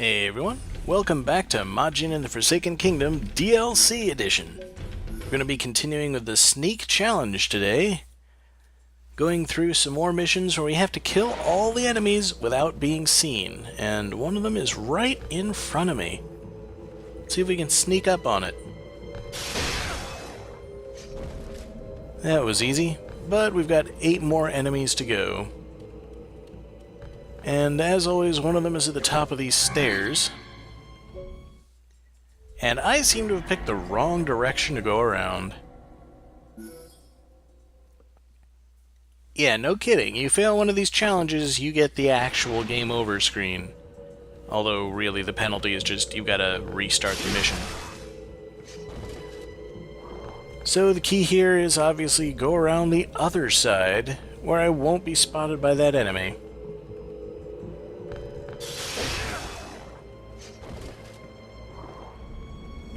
Hey everyone, welcome back to Majin and the Forsaken Kingdom DLC Edition. We're going to be continuing with the Sneak Challenge today, going through some more missions where we have to kill all the enemies without being seen, and one of them is right in front of me. Let's see if we can sneak up on it. That was easy, but we've got 8 more enemies to go. And as always, one of them is at the top of these stairs. And I seem to have picked the wrong direction to go around. Yeah, no kidding. You fail one of these challenges, you get the actual game over screen. Although, really, the penalty is just you've got to restart the mission. So the key here is obviously go around the other side, where I won't be spotted by that enemy.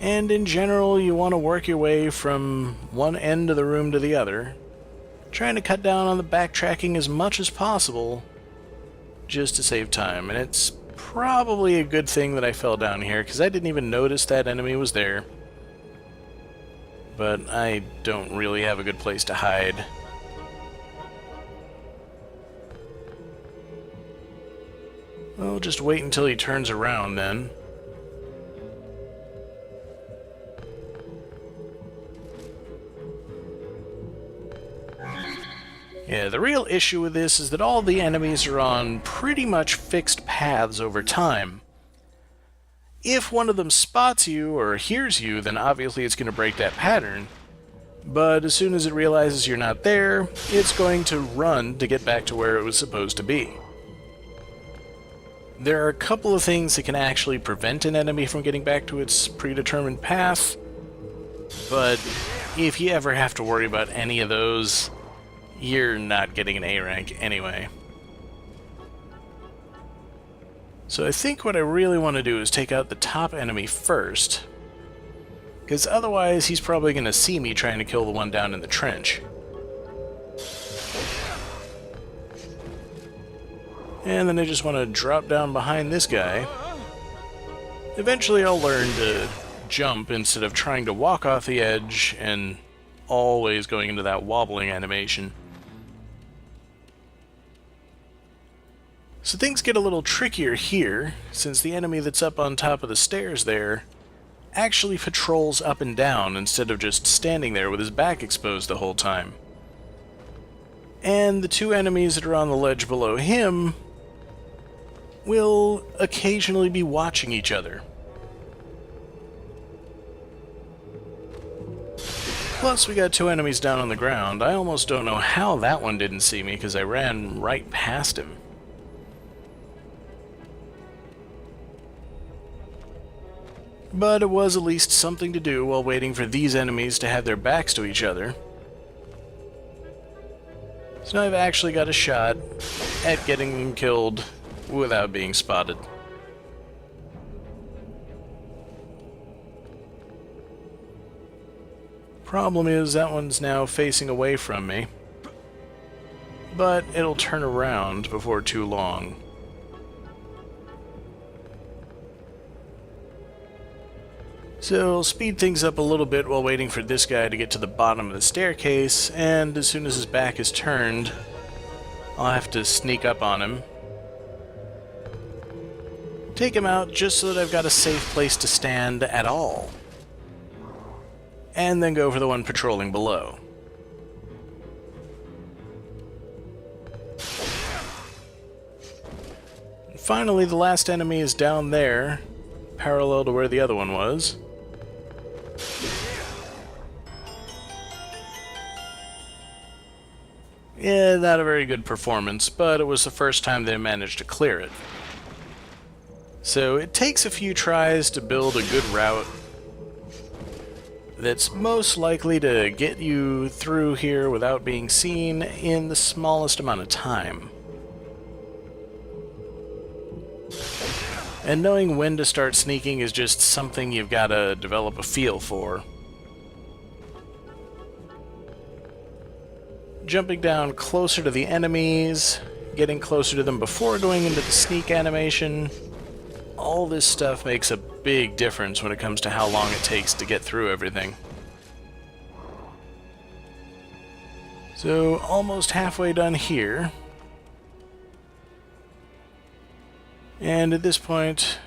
And in general, you want to work your way from one end of the room to the other, trying to cut down on the backtracking as much as possible, just to save time. And it's probably a good thing that I fell down here, because I didn't even notice that enemy was there. But I don't really have a good place to hide. Well, just wait until he turns around then. Yeah, the real issue with this is that all the enemies are on pretty much fixed paths over time. If one of them spots you or hears you, then obviously it's going to break that pattern. But as soon as it realizes you're not there, it's going to run to get back to where it was supposed to be. There are a couple of things that can actually prevent an enemy from getting back to its predetermined path, but if you ever have to worry about any of those, you're not getting an A rank anyway. So I think what I really want to do is take out the top enemy first, because otherwise he's probably going to see me trying to kill the one down in the trench. And then I just want to drop down behind this guy. Eventually I'll learn to jump instead of trying to walk off the edge and always going into that wobbling animation. So things get a little trickier here, since the enemy that's up on top of the stairs there actually patrols up and down instead of just standing there with his back exposed the whole time. And the 2 enemies that are on the ledge below him will occasionally be watching each other. Plus, we got 2 enemies down on the ground. I almost don't know how that one didn't see me, because I ran right past him. But it was at least something to do while waiting for these enemies to have their backs to each other. So now I've actually got a shot at getting them killed without being spotted. Problem is, that one's now facing away from me. But it'll turn around before too long. So I'll speed things up a little bit while waiting for this guy to get to the bottom of the staircase, and as soon as his back is turned, I'll have to sneak up on him. Take him out just so that I've got a safe place to stand at all. And then go for the one patrolling below. And finally, the last enemy is down there, parallel to where the other one was. Yeah, not a very good performance, but it was the first time they managed to clear it. So it takes a few tries to build a good route that's most likely to get you through here without being seen in the smallest amount of time. And knowing when to start sneaking is just something you've got to develop a feel for. Jumping down closer to the enemies, getting closer to them before going into the sneak animation, all this stuff makes a big difference when it comes to how long it takes to get through everything. So, almost halfway done here. And at this point,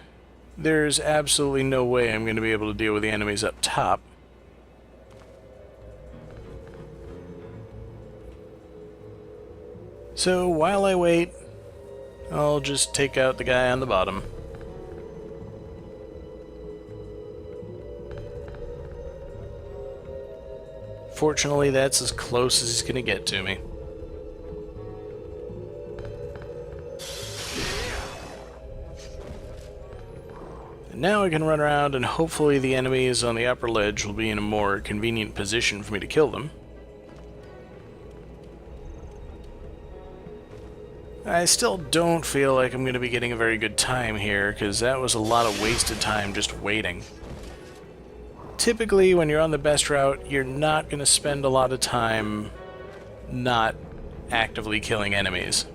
there's absolutely no way I'm going to be able to deal with the enemies up top. So, while I wait, I'll just take out the guy on the bottom. Fortunately, that's as close as he's going to get to me. And now I can run around, and hopefully the enemies on the upper ledge will be in a more convenient position for me to kill them. I still don't feel like I'm going to be getting a very good time here, because that was a lot of wasted time just waiting. Typically, when you're on the best route, you're not going to spend a lot of time not actively killing enemies.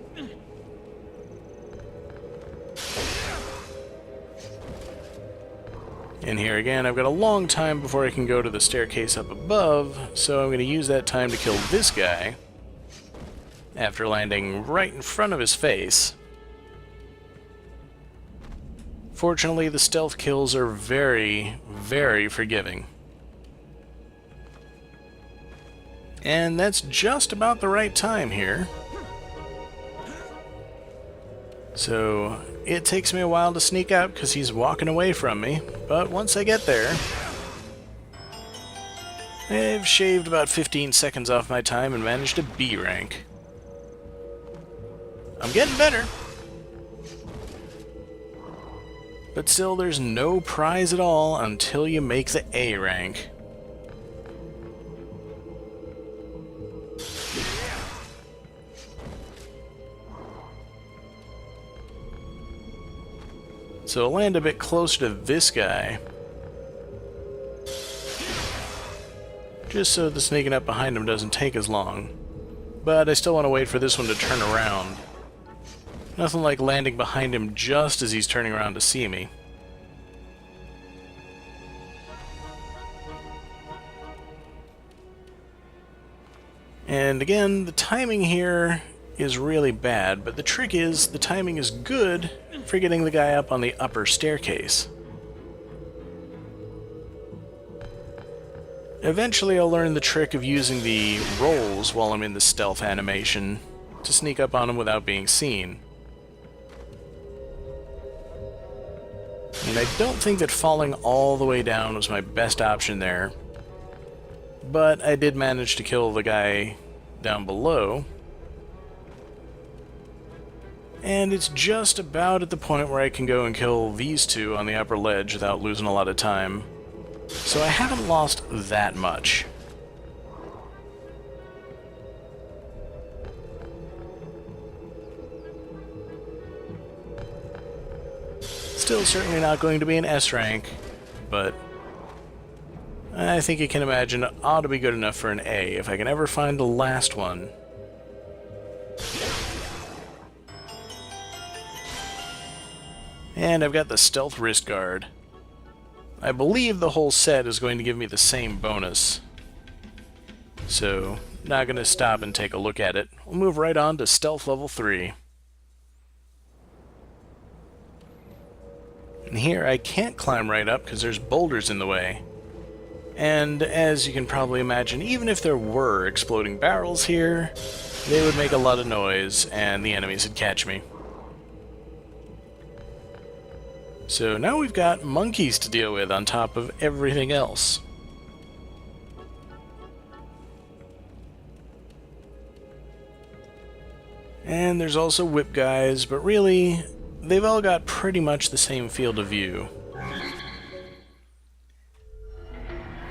And here again, I've got a long time before I can go to the staircase up above, so I'm going to use that time to kill this guy after landing right in front of his face. Fortunately, the stealth kills are very, very forgiving. And that's just about the right time here. So, it takes me a while to sneak out because he's walking away from me, but once I get there, I've shaved about 15 seconds off my time and managed a B rank. I'm getting better. But still, there's no prize at all until you make the A rank. So I'll land a bit closer to this guy, just so the sneaking up behind him doesn't take as long. But I still want to wait for this one to turn around. Nothing like landing behind him just as he's turning around to see me. And again, the timing here is really bad, but the trick is the timing is good for getting the guy up on the upper staircase. Eventually I'll learn the trick of using the rolls while I'm in the stealth animation to sneak up on him without being seen. And I don't think that falling all the way down was my best option there, but I did manage to kill the guy down below. And it's just about at the point where I can go and kill these two on the upper ledge without losing a lot of time. So I haven't lost that much. Still certainly not going to be an S rank, but I think you can imagine it ought to be good enough for an A if I can ever find the last one. And I've got the stealth wrist guard. I believe the whole set is going to give me the same bonus. So, not going to stop and take a look at it. We'll move right on to stealth level 3. And here I can't climb right up because there's boulders in the way. And as you can probably imagine, even if there were exploding barrels here, they would make a lot of noise and the enemies would catch me. So now we've got monkeys to deal with on top of everything else. And there's also whip guys, but really, they've all got pretty much the same field of view.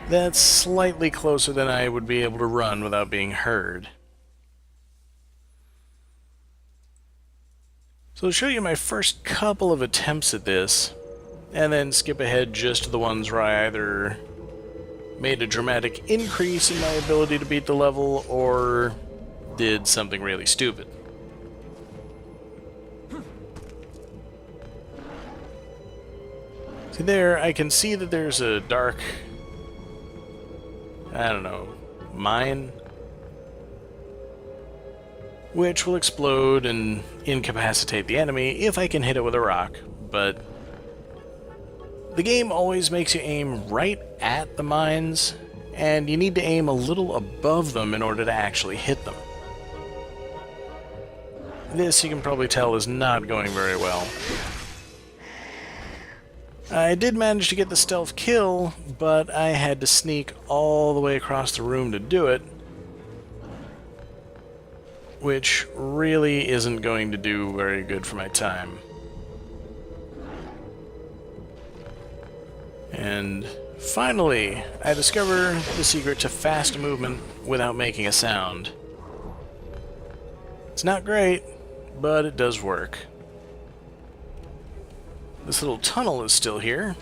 That's slightly closer than I would be able to run without being heard. So I'll show you my first couple of attempts at this, and then skip ahead just to the ones where I either made a dramatic increase in my ability to beat the level, or did something really stupid. See there, I can see that there's a dark, I don't know, mine, which will explode and incapacitate the enemy if I can hit it with a rock, but the game always makes you aim right at the mines, and you need to aim a little above them in order to actually hit them. This, you can probably tell, is not going very well. I did manage to get the stealth kill, but I had to sneak all the way across the room to do it, which really isn't going to do very good for my time. And finally, I discover the secret to fast movement without making a sound. It's not great, but it does work. This little tunnel is still here.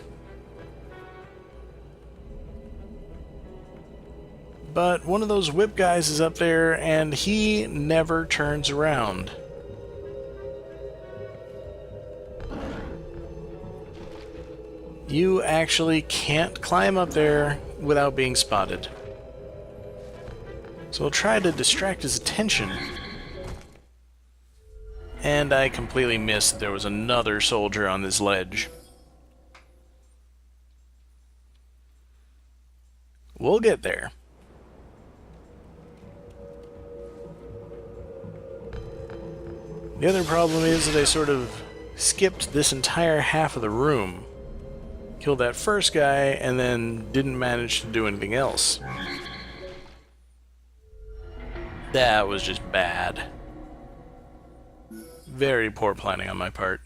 But one of those whip guys is up there, and he never turns around. You actually can't climb up there without being spotted. So I'll try to distract his attention. And I completely missed that there was another soldier on this ledge. We'll get there. The other problem is that I sort of skipped this entire half of the room. Killed that first guy, and then didn't manage to do anything else. That was just bad. Very poor planning on my part.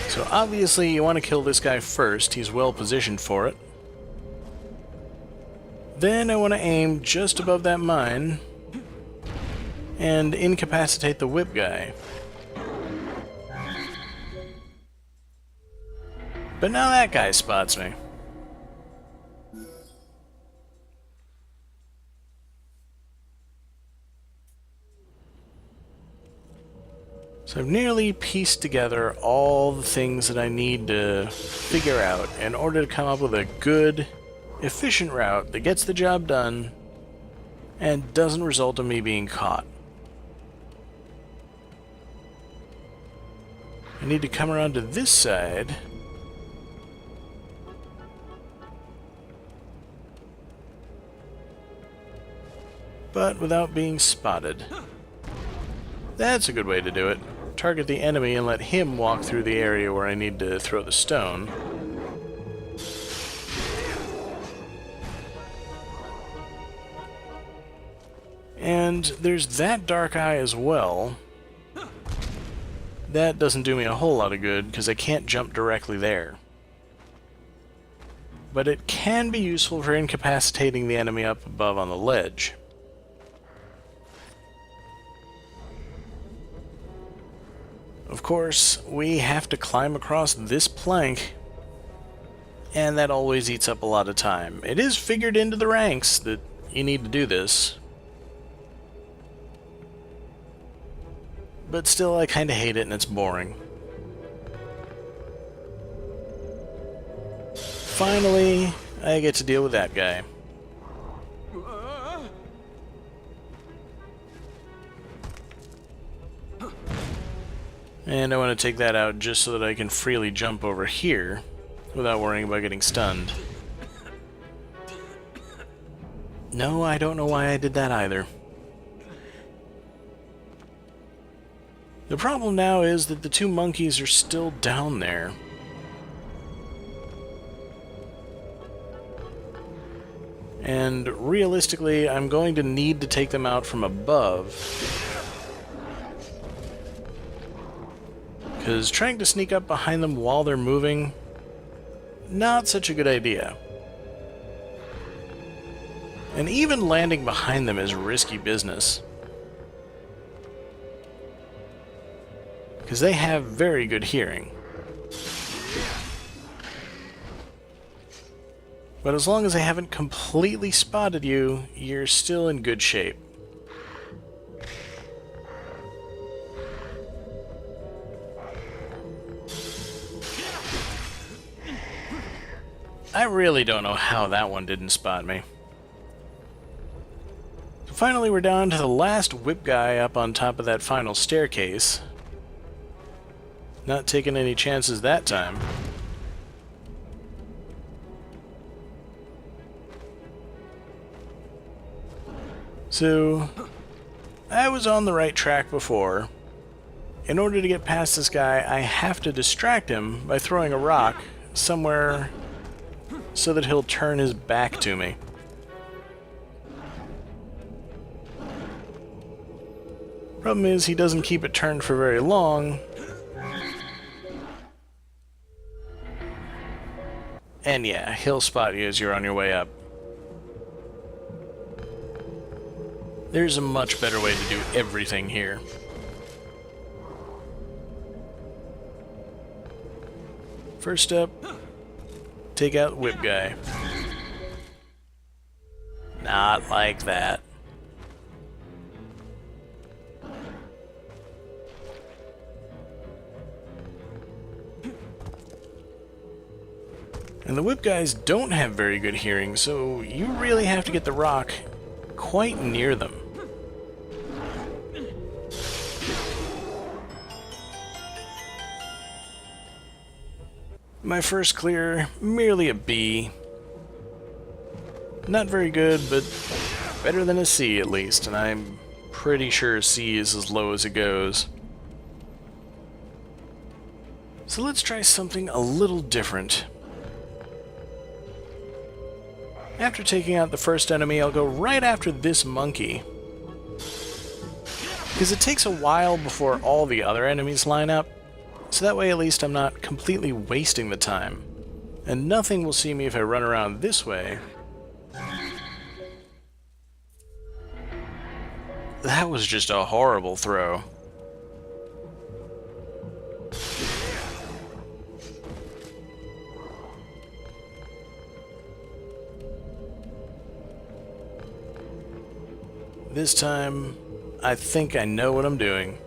So obviously you want to kill this guy first. He's well positioned for it. Then I want to aim just above that mine and incapacitate the whip guy. But now that guy spots me. So I've nearly pieced together all the things that I need to figure out in order to come up with a good, efficient route that gets the job done and doesn't result in me being caught. I need to come around to this side. But without being spotted. That's a good way to do it. Target the enemy and let him walk through the area where I need to throw the stone. And there's that dark eye as well. That doesn't do me a whole lot of good because I can't jump directly there. But it can be useful for incapacitating the enemy up above on the ledge. Of course, we have to climb across this plank, and that always eats up a lot of time. It is figured into the ranks that you need to do this. But still, I kinda hate it and it's boring. Finally, I get to deal with that guy. And I want to take that out just so that I can freely jump over here without worrying about getting stunned. No, I don't know why I did that either. The problem now is that the two monkeys are still down there. And realistically, I'm going to need to take them out from above. Because trying to sneak up behind them while they're moving, not such a good idea. And even landing behind them is risky business. Because they have very good hearing. But as long as I haven't completely spotted you, you're still in good shape. I really don't know how that one didn't spot me. So finally, we're down to the last whip guy up on top of that final staircase. Not taking any chances that time. So, I was on the right track before. In order to get past this guy, I have to distract him by throwing a rock somewhere so that he'll turn his back to me. Problem is, he doesn't keep it turned for very long. And yeah, he'll spot you as you're on your way up. There's a much better way to do everything here. First up, take out Whip Guy. Not like that. And the Whip Guys don't have very good hearing, so you really have to get the rock quite near them. My first clear, merely a B. Not very good, but better than a C at least, and I'm pretty sure C is as low as it goes. So let's try something a little different. After taking out the first enemy, I'll go right after this monkey. Because it takes a while before all the other enemies line up, so that way at least I'm not completely wasting the time. And nothing will see me if I run around this way. That was just a horrible throw. This time, I think I know what I'm doing.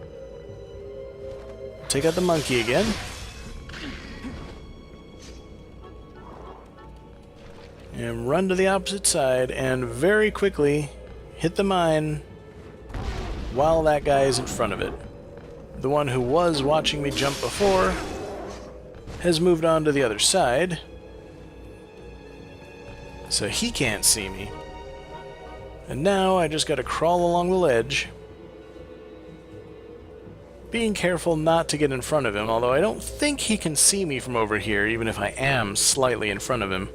Take out the monkey again. And run to the opposite side and very quickly hit the mine while that guy is in front of it. The one who was watching me jump before has moved on to the other side, so he can't see me. And now I just gotta crawl along the ledge, being careful not to get in front of him, although I don't think he can see me from over here, even if I am slightly in front of him.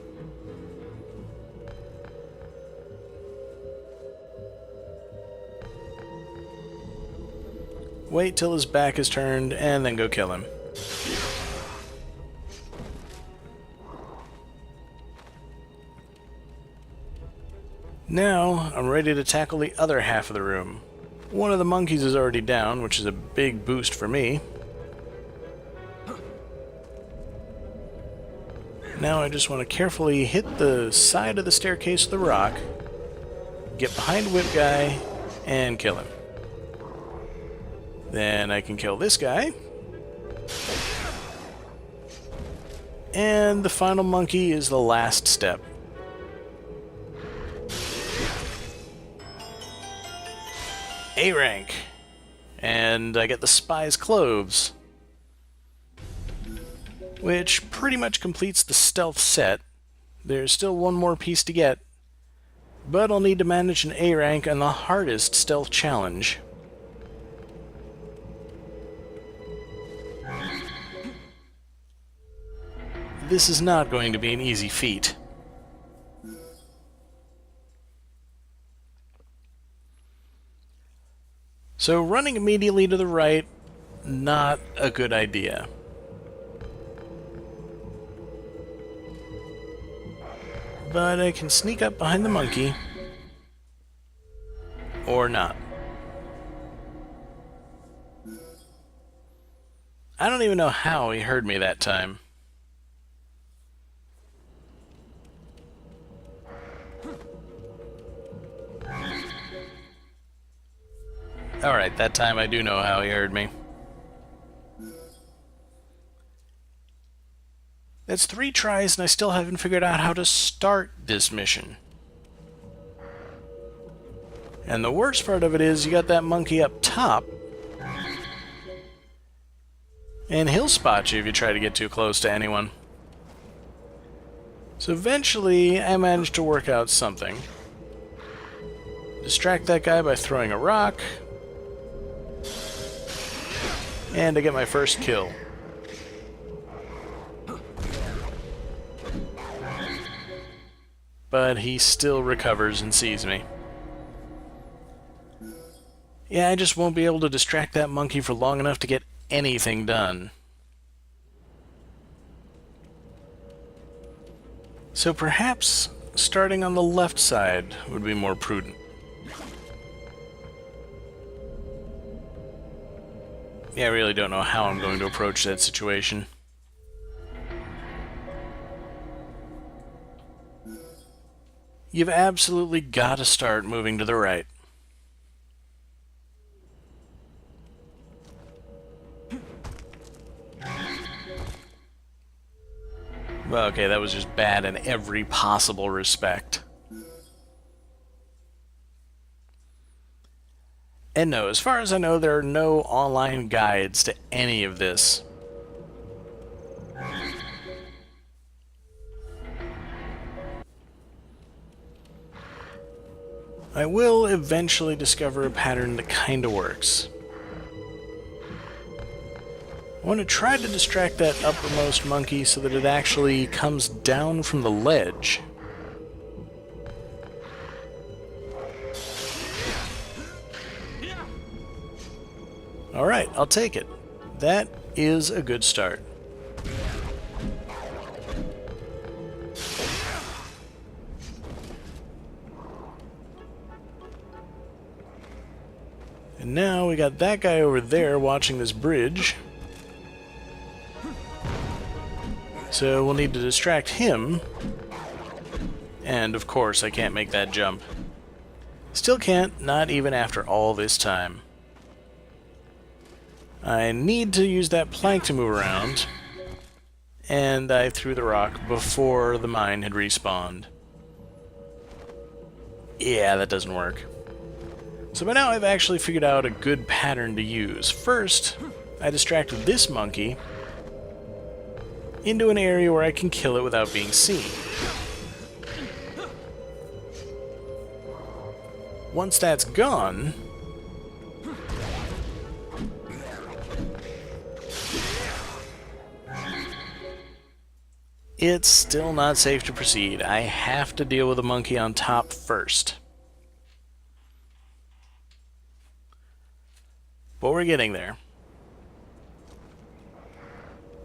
Wait till his back is turned, and then go kill him. Now, I'm ready to tackle the other half of the room. One of the monkeys is already down, which is a big boost for me. Now I just want to carefully hit the side of the staircase with the rock, get behind Whip Guy, and kill him. Then I can kill this guy. And the final monkey is the last step. A rank. And I get the Spy's Clothes, which pretty much completes the stealth set. There's still one more piece to get, but I'll need to manage an A rank on the hardest stealth challenge. This is not going to be an easy feat. So running immediately to the right, not a good idea. But I can sneak up behind the monkey, or not. I don't even know how he heard me that time. Alright, that time I do know how he heard me. That's 3 tries and I still haven't figured out how to start this mission. And the worst part of it is you got that monkey up top, and he'll spot you if you try to get too close to anyone. So eventually I managed to work out something. Distract that guy by throwing a rock, and I get my first kill. But he still recovers and sees me. Yeah, I just won't be able to distract that monkey for long enough to get anything done. So perhaps starting on the left side would be more prudent. Yeah, I really don't know how I'm going to approach that situation. You've absolutely got to start moving to the right. Well, okay, that was just bad in every possible respect. And no, as far as I know, there are no online guides to any of this. I will eventually discover a pattern that kinda works. I want to try to distract that uppermost monkey so that it actually comes down from the ledge. Alright, I'll take it. That is a good start. And now we got that guy over there watching this bridge. So we'll need to distract him. And of course I can't make that jump. Still can't, not even after all this time. I need to use that plank to move around. And I threw the rock before the mine had respawned. Yeah, that doesn't work. So by now I've actually figured out a good pattern to use. First, I distracted this monkey into an area where I can kill it without being seen. Once that's gone, it's still not safe to proceed. I have to deal with the monkey on top first. But we're getting there.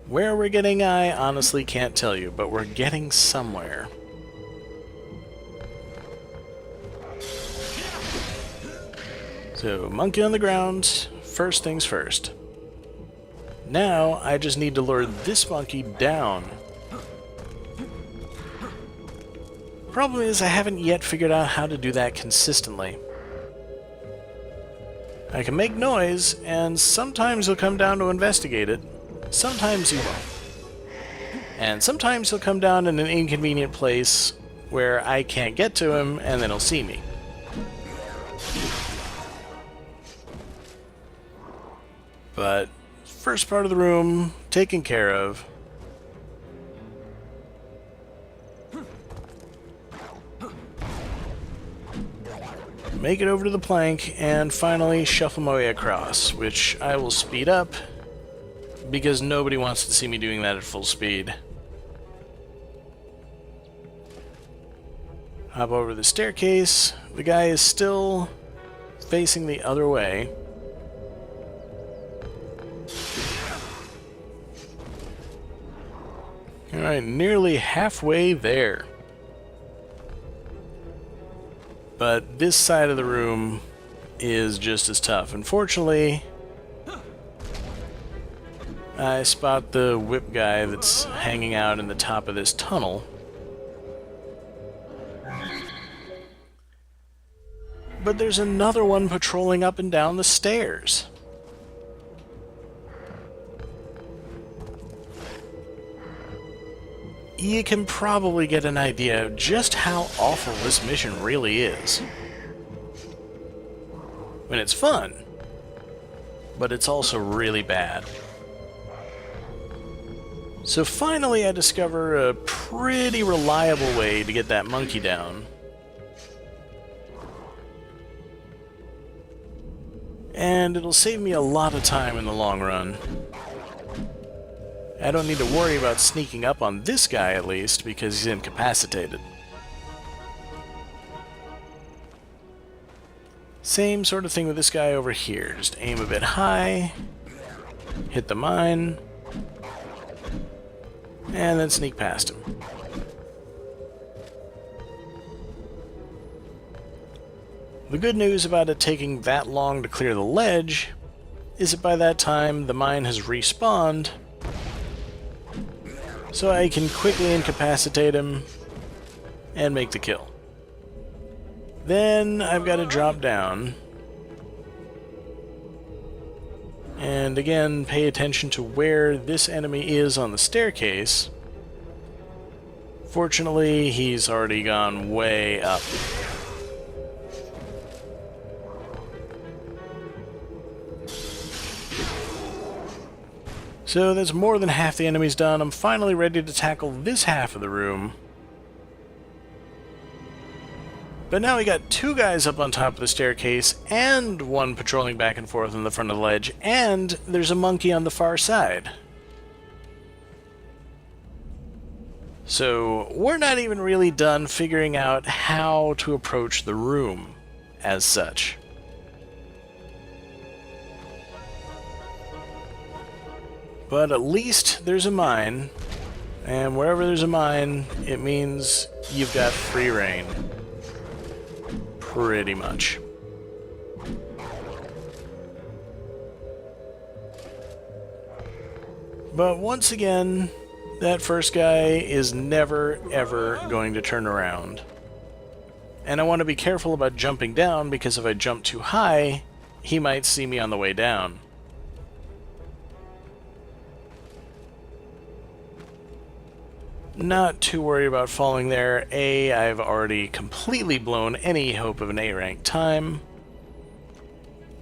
Where we're getting, I honestly can't tell you, but we're getting somewhere. So, monkey on the ground, first things first. Now, I just need to lure this monkey down. Problem is, I haven't yet figured out how to do that consistently. I can make noise, and sometimes he'll come down to investigate it. Sometimes he won't. And sometimes he'll come down in an inconvenient place where I can't get to him, and then he'll see me. But first part of the room, taken care of. Make it over to the plank, and finally shuffle my way across, which I will speed up, because nobody wants to see me doing that at full speed. Hop over the staircase. The guy is still facing the other way. Alright, nearly halfway there. But this side of the room is just as tough. Unfortunately, I spot the whip guy that's hanging out in the top of this tunnel. But there's another one patrolling up and down the stairs. You can probably get an idea of just how awful this mission really is. I mean, it's fun, but it's also really bad. So finally I discover a pretty reliable way to get that monkey down. And it'll save me a lot of time in the long run. I don't need to worry about sneaking up on this guy, at least, because he's incapacitated. Same sort of thing with this guy over here. Just aim a bit high, hit the mine, and then sneak past him. The good news about it taking that long to clear the ledge is that by that time the mine has respawned, so I can quickly incapacitate him and make the kill. Then I've got to drop down, and again pay attention to where this enemy is on the staircase. Fortunately, he's already gone way up. So that's more than half the enemies done. I'm finally ready to tackle this half of the room. But now we got two guys up on top of the staircase, and one patrolling back and forth on the front of the ledge, and there's a monkey on the far side. So we're not even really done figuring out how to approach the room as such. But at least there's a mine, and wherever there's a mine, it means you've got free reign. Pretty much. But once again, that first guy is never, ever going to turn around. And I want to be careful about jumping down, because if I jump too high, he might see me on the way down. Not too worried about falling there. A, I've already completely blown any hope of an A-rank time.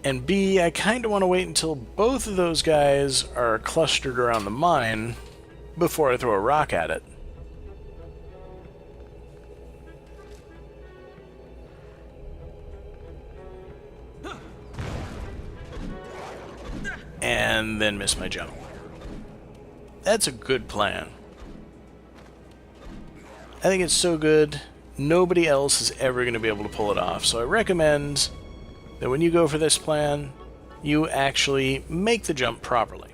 And B, I kind of want to wait until both of those guys are clustered around the mine before I throw a rock at it. And then miss my jump. That's a good plan. I think it's so good, nobody else is ever going to be able to pull it off. So I recommend that when you go for this plan, you actually make the jump properly.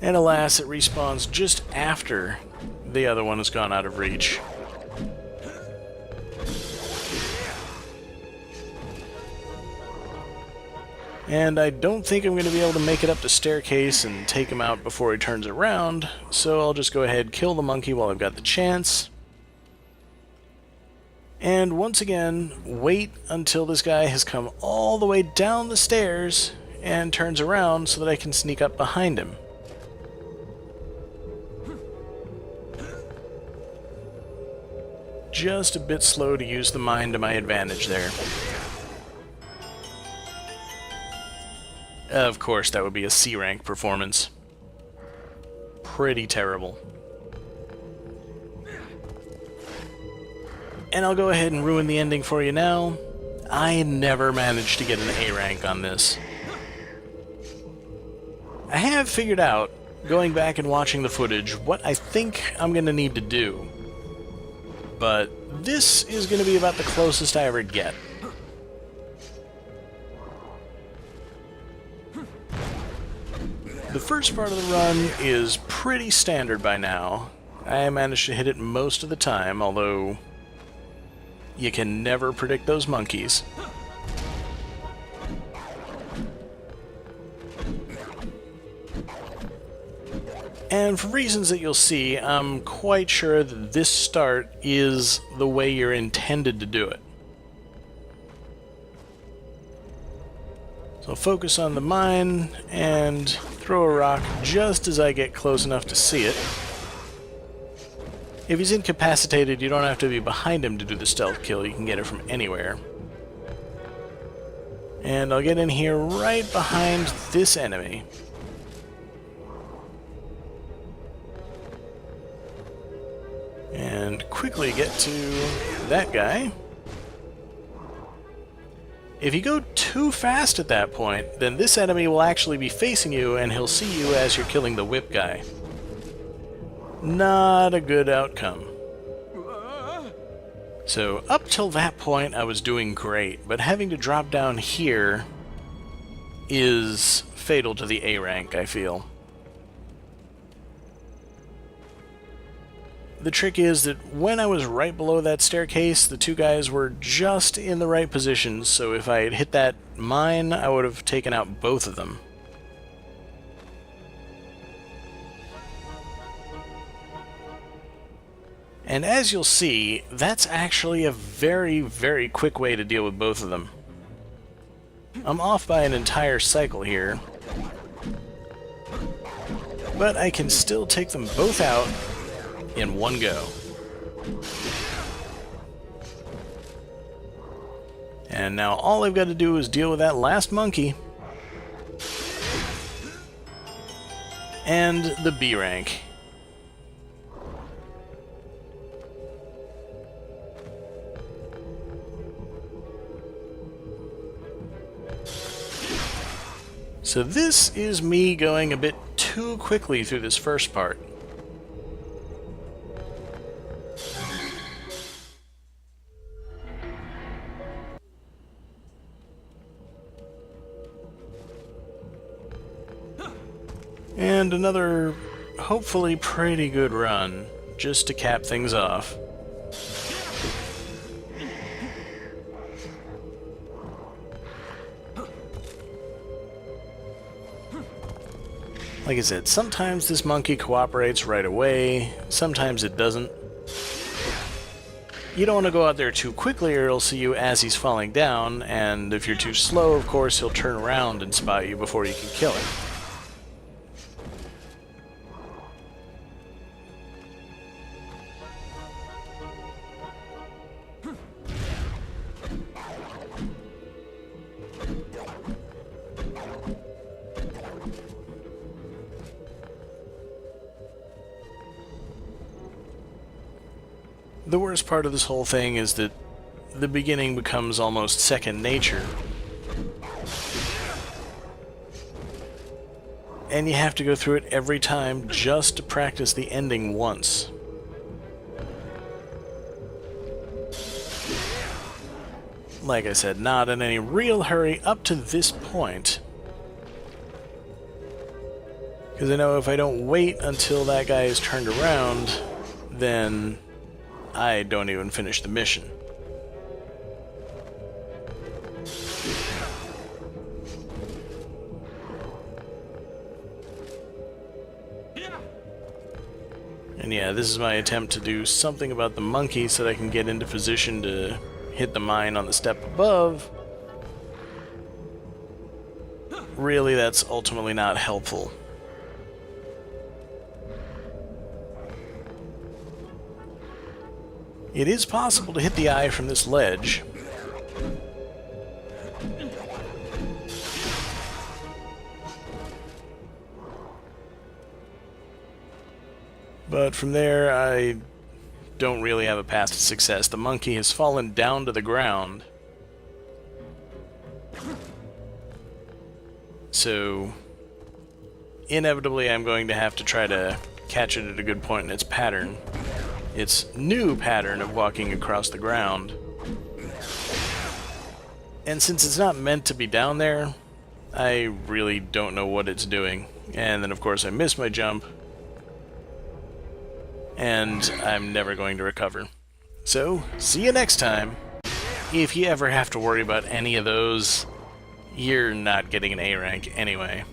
And alas, it respawns just after the other one has gone out of reach. And I don't think I'm going to be able to make it up the staircase and take him out before he turns around, so I'll just go ahead and kill the monkey while I've got the chance. And once again, wait until this guy has come all the way down the stairs and turns around so that I can sneak up behind him. Just a bit slow to use the mine to my advantage there. Of course, that would be a C-rank performance. Pretty terrible. And I'll go ahead and ruin the ending for you now. I never managed to get an A rank on this. I have figured out, going back and watching the footage, what I think I'm going to need to do. But this is going to be about the closest I ever get. The first part of the run is pretty standard by now. I managed to hit it most of the time, although you can never predict those monkeys. And for reasons that you'll see, I'm quite sure that this start is the way you're intended to do it. So focus on the mine and throw a rock just as I get close enough to see it. If he's incapacitated, you don't have to be behind him to do the stealth kill. You can get it from anywhere. And I'll get in here right behind this enemy. And quickly get to that guy. If you go too fast at that point, then this enemy will actually be facing you and he'll see you as you're killing the whip guy. Not a good outcome. So up till that point I was doing great, but having to drop down here is fatal to the A rank, I feel. The trick is that when I was right below that staircase, the two guys were just in the right positions, so if I had hit that mine, I would have taken out both of them. And as you'll see, that's actually a very, very quick way to deal with both of them. I'm off by an entire cycle here, but I can still take them both out in one go. And now all I've got to do is deal with that last monkey and the B rank. So this is me going a bit too quickly through this first part. And another, hopefully pretty good run, just to cap things off. Like I said, sometimes this monkey cooperates right away, sometimes it doesn't. You don't want to go out there too quickly or he'll see you as he's falling down, and if you're too slow, of course, he'll turn around and spot you before you can kill him. The worst part of this whole thing is that the beginning becomes almost second nature. And you have to go through it every time just to practice the ending once. Like I said, not in any real hurry up to this point. Because I know if I don't wait until that guy is turned around, then I don't even finish the mission. And yeah, this is my attempt to do something about the monkey so that I can get into position to hit the mine on the step above. Really, that's ultimately not helpful. It is possible to hit the eye from this ledge. But from there, I don't really have a path to success. The monkey has fallen down to the ground. So, inevitably, I'm going to have to try to catch it at a good point in its pattern. Its new pattern of walking across the ground. And since it's not meant to be down there, I really don't know what it's doing. And then of course I miss my jump, and I'm never going to recover. So, see you next time. If you ever have to worry about any of those, you're not getting an A rank anyway.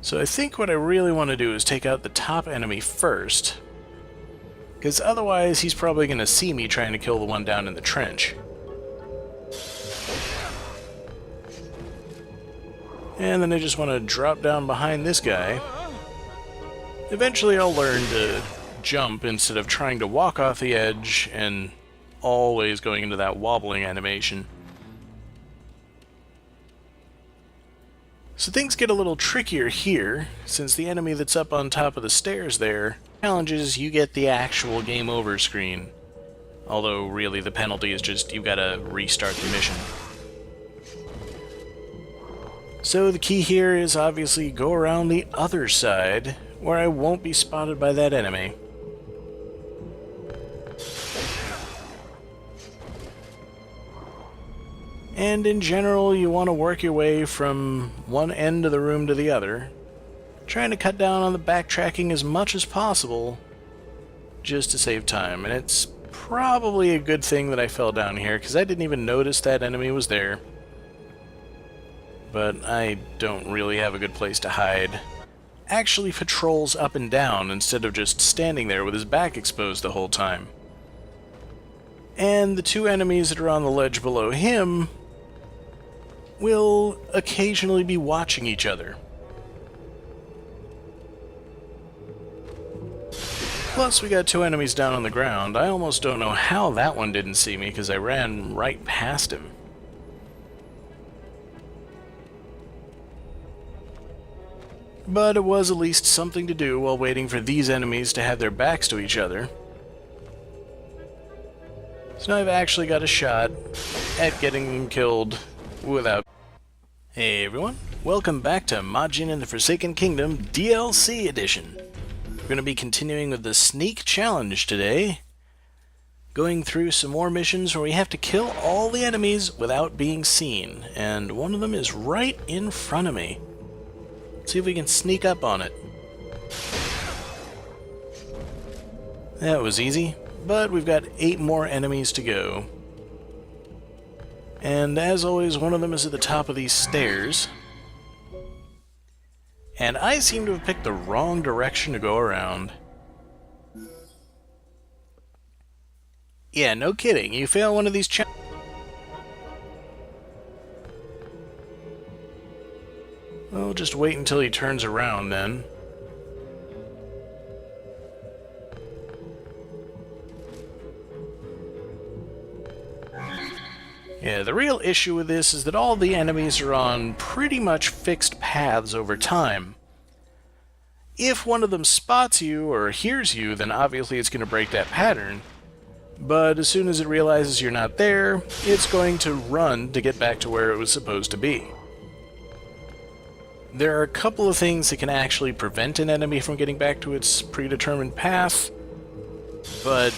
So I think what I really want to do is take out the top enemy first, because otherwise he's probably going to see me trying to kill the one down in the trench. And then I just want to drop down behind this guy. Eventually I'll learn to jump instead of trying to walk off the edge and always going into that wobbling animation. So things get a little trickier here, since the enemy that's up on top of the stairs there challenges you get the actual game over screen. Although really the penalty is just you've got to restart the mission. So the key here is obviously go around the other side, where I won't be spotted by that enemy. And in general, you want to work your way from one end of the room to the other, trying to cut down on the backtracking as much as possible, just to save time. And it's probably a good thing that I fell down here, because I didn't even notice that enemy was there. But I don't really have a good place to hide. Actually patrols up and down instead of just standing there with his back exposed the whole time. And the two enemies that are on the ledge below him will occasionally be watching each other. Plus, we got two enemies down on the ground. I almost don't know how that one didn't see me, because I ran right past him. But it was at least something to do while waiting for these enemies to have their backs to each other. So now I've actually got a shot at getting them killed without... Hey everyone, welcome back to Majin and the Forsaken Kingdom DLC Edition. We're going to be continuing with the Sneak Challenge today, going through some more missions where we have to kill all the enemies without being seen, and one of them is right in front of me. See if we can sneak up on it. That was easy, but we've got 8 more enemies to go. And as always, one of them is at the top of these stairs. And I seem to have picked the wrong direction to go around. Yeah, no kidding. You fail one of these challenges. Well, just wait until he turns around then. Yeah, the real issue with this is that all the enemies are on pretty much fixed paths over time. If one of them spots you or hears you, then obviously it's going to break that pattern. But as soon as it realizes you're not there, it's going to run to get back to where it was supposed to be. There are a couple of things that can actually prevent an enemy from getting back to its predetermined path, but